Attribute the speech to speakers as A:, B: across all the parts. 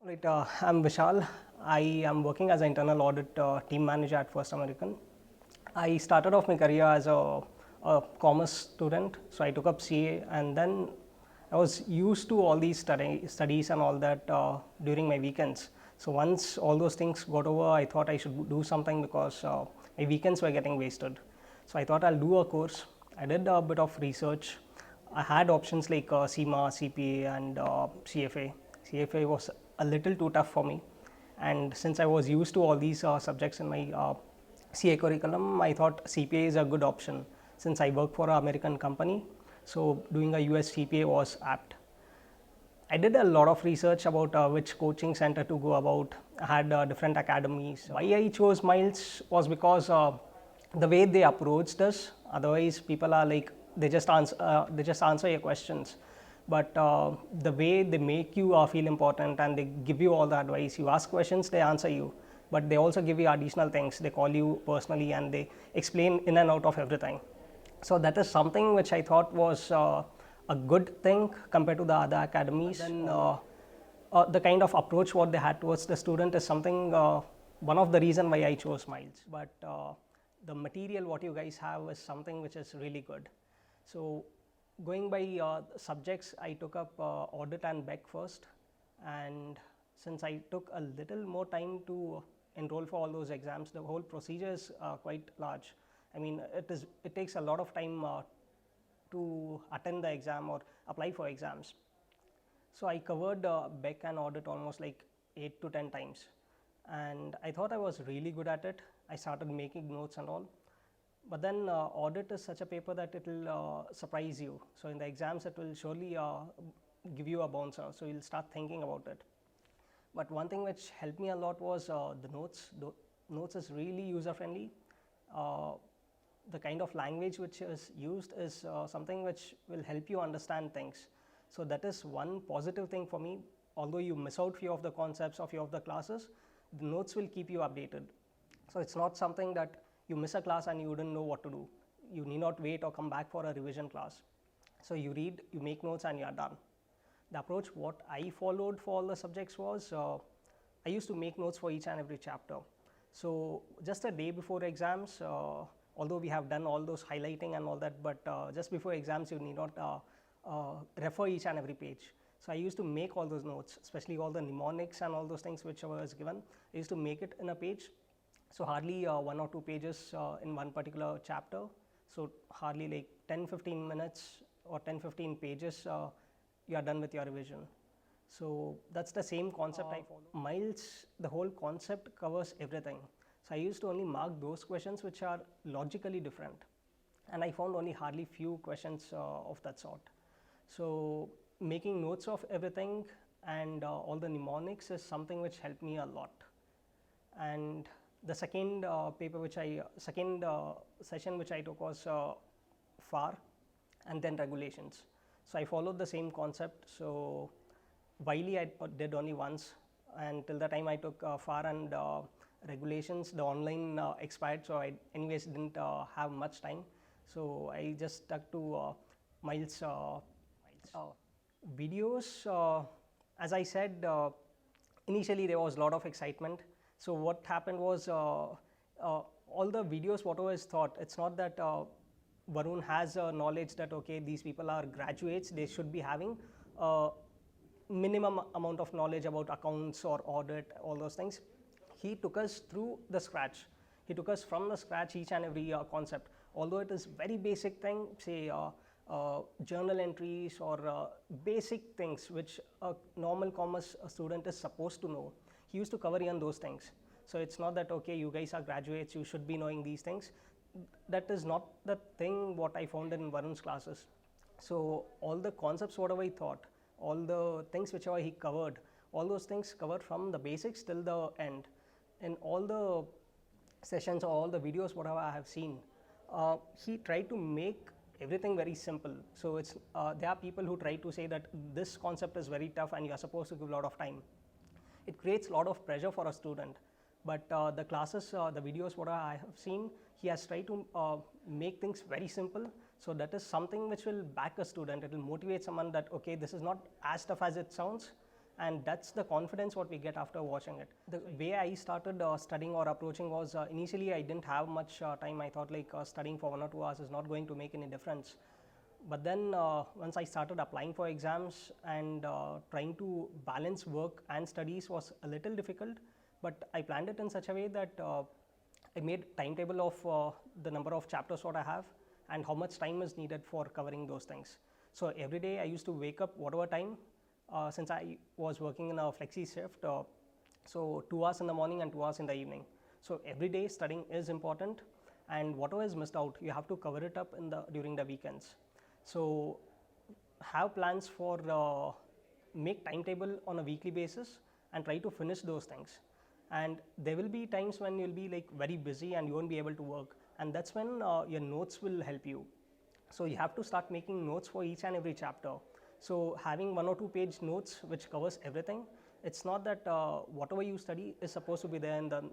A: Right, I'm Vishal. I am working as an internal audit team manager at First American. I started off my career as a commerce student, so I took up CA, and then I was used to all these studies and all that during my weekends. So once all those things got over, I thought I should do something because my weekends were getting wasted. So I thought I'll do a course. I did a bit of research. I had options like CMA, CPA, and CFA. CFA was a little too tough for me, and since I was used to all these subjects in my CA curriculum, I thought CPA is a good option since I work for an American company. So doing a US CPA was apt. I did a lot of research about which coaching center to go about. I had different academies. Why I chose Miles was because the way they approached us. Otherwise, people are like they just answer your questions. But the way they make you feel important and they give you all the advice. You ask questions, they answer you. But they also give you additional things. They call you personally and they explain in and out of everything. So that is something which I thought was a good thing compared to the other academies. Then the kind of approach what they had towards the student is something one of the reason why I chose Miles. But the material what you guys have is something which is really good. So going by subjects, I took up audit and BEC first, and since I took a little more time to enroll for all those exams, the whole procedure is quite large. I mean, it takes a lot of time to attend the exam or apply for exams. So I covered BEC and audit almost like 8 to 10 times, and I thought I was really good at it. I started making notes and all. But then audit is such a paper that it will surprise you. So in the exams, it will surely give you a bouncer. So you'll start thinking about it. But one thing which helped me a lot was the notes. The notes is really user friendly. The kind of language which is used is something which will help you understand things. So that is one positive thing for me. Although you miss out few of the concepts or few of the classes, the notes will keep you updated. So it's not something that you miss a class and you wouldn't know what to do. You need not wait or come back for a revision class. So you read, you make notes, and you are done. The approach what I followed for all the subjects was I used to make notes for each and every chapter. So just a day before exams, although we have done all those highlighting and all that, but just before exams you need not refer each and every page. So I used to make all those notes, especially all the mnemonics and all those things which was given. I used to make it in a page. So hardly 1 or 2 pages in one particular chapter. So hardly like 10-15 minutes or 10-15 pages you are done with your revision. So that's the same concept I follow. Miles, the whole concept covers everything. So I used to only mark those questions which are logically different, and I found only hardly few questions of that sort. So making notes of everything and all the mnemonics is something which helped me a lot. And the second session which I took was FAR and then regulations. So I followed the same concept. So Wiley I did only once, and till the time I took FAR and regulations, the online expired, so I anyways didn't have much time. So I just stuck to Miles. Videos, as I said, initially there was a lot of excitement. So what happened was all the videos, whatever is taught, it's not that Varun has knowledge that okay, these people are graduates, they should be having minimum amount of knowledge about accounts or audit, all those things. He took us through the scratch. He took us from the scratch each and every concept. Although it is very basic thing, say journal entries or basic things which a normal commerce student is supposed to know. He used to cover even those things. So it's not that okay, you guys are graduates, you should be knowing these things. That is not the thing what I found in Varun's classes. So all the concepts whatever he taught, all the things whichever he covered, all those things covered from the basics till the end. In all the sessions or all the videos whatever I have seen, he tried to make everything very simple. So it's there are people who try to say that this concept is very tough and you are supposed to give a lot of time. It creates a lot of pressure for a student. But the classes, the videos what I have seen, he has tried to make things very simple. So that is something which will back a student. It will motivate someone that okay, this is not as tough as it sounds, and that's the confidence what we get after watching it. The way I started studying or approaching was initially I didn't have much time. I thought like studying for 1 or 2 hours is not going to make any difference. But then once I started applying for exams and trying to balance work and studies was a little difficult, but I planned it in such a way that I made timetable of the number of chapters what I have and how much time is needed for covering those things. So every day I used to wake up whatever time, since I was working in a flexi shift, so 2 hours in the morning and 2 hours in the evening. So every day studying is important, and whatever is missed out, you have to cover it up in the during the weekends. So have plans for make timetable on a weekly basis and try to finish those things. And there will be times when you'll be like very busy and you won't be able to work, and that's when your notes will help you. So you have to start making notes for each and every chapter. So having 1 or 2 page notes which covers everything, it's not that whatever you study is supposed to be there in the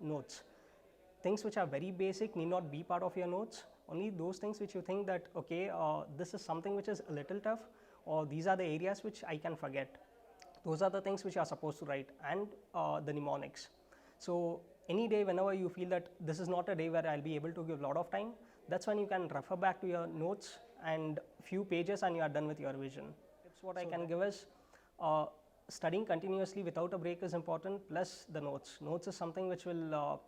A: notes. Things which are very basic need not be part of your notes. Only those things which you think that okay, this is something which is a little tough, or these are the areas which I can forget. Those are the things which you are supposed to write, and the mnemonics. So any day whenever you feel that this is not a day where I'll be able to give a lot of time, that's when you can refer back to your notes and few pages and you are done with your revision. Tips what I can give is studying continuously without a break is important, plus the notes. Notes is something which will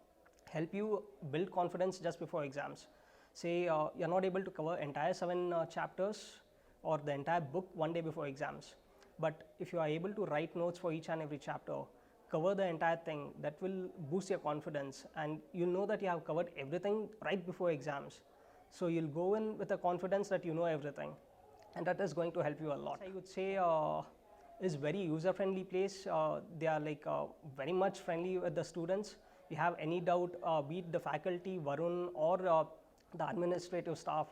A: help you build confidence just before exams. Say you're not able to cover entire 7 chapters or the entire book one day before exams, but if you are able to write notes for each and every chapter, cover the entire thing, that will boost your confidence, and you'll know that you have covered everything right before exams. So you'll go in with the confidence that you know everything, and that is going to help you a lot. I would say is very user friendly place. They are like very much friendly with the students. You have any doubt, be it the faculty, Varun, or the administrative staff,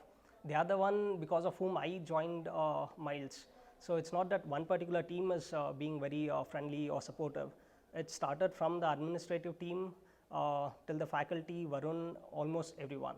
A: they are the one because of whom I joined Miles. So it's not that one particular team is being very friendly or supportive. It started from the administrative team till the faculty, Varun, almost everyone.